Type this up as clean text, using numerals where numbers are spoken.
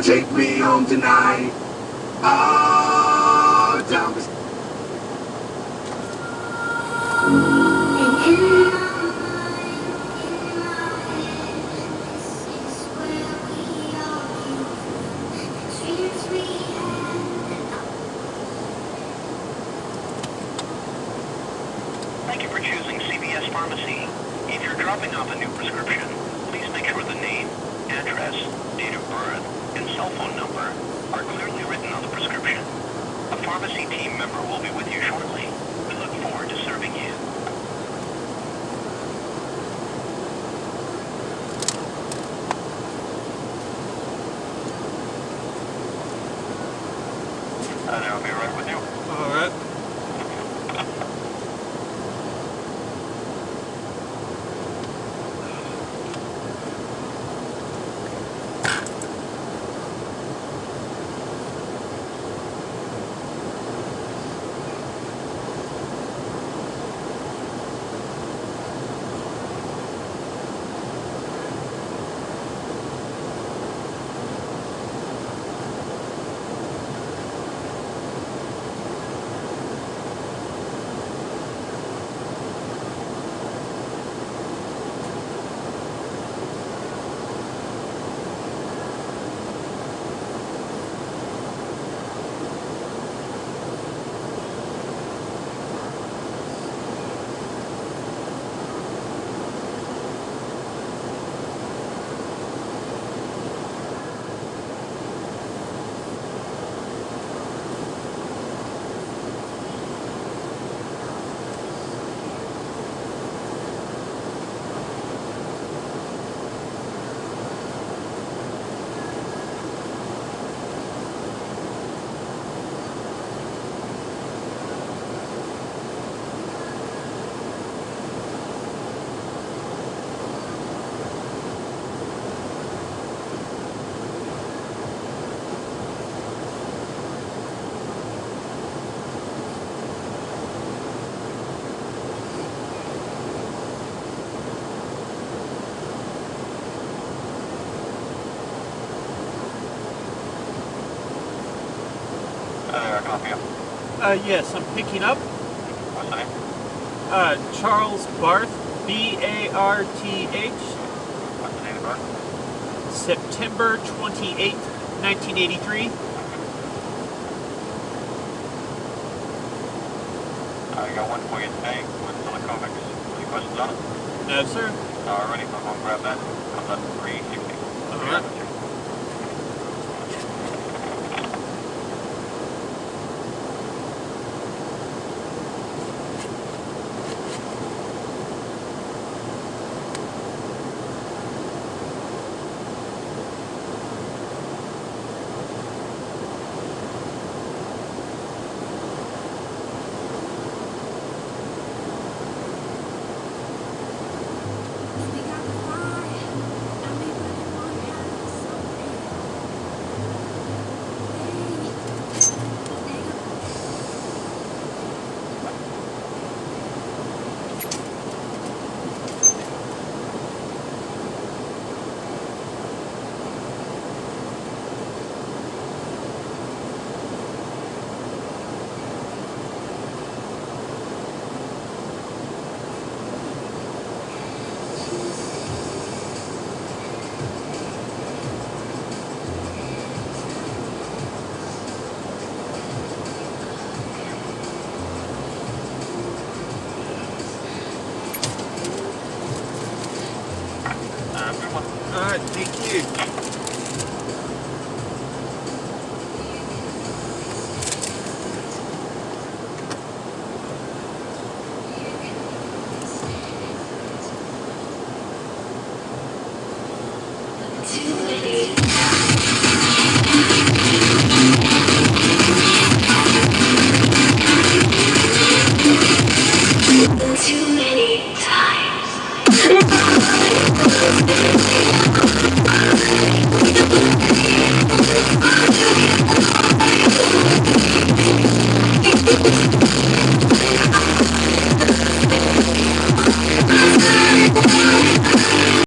gonna take me home tonight. Oh, down the Thank you for choosing CVS Pharmacy. If you're dropping off a new prescription, please make sure the name, address, date of birth, and cell phone number are clearly written on the prescription. A pharmacy team member will be with you shortly. We look forward to serving you. I'll be right with you. All right. I can help you. Yes, I'm picking up What's the name? Charles Barth, B-A-R-T-H, What's the date of birth? September 28th, 1983. I got one for you today with Silicomics. Any questions on it? No, sir. Alrighty, I'll go and grab that. Comes up to 360. All right. Good one. All right, thank you. Too late.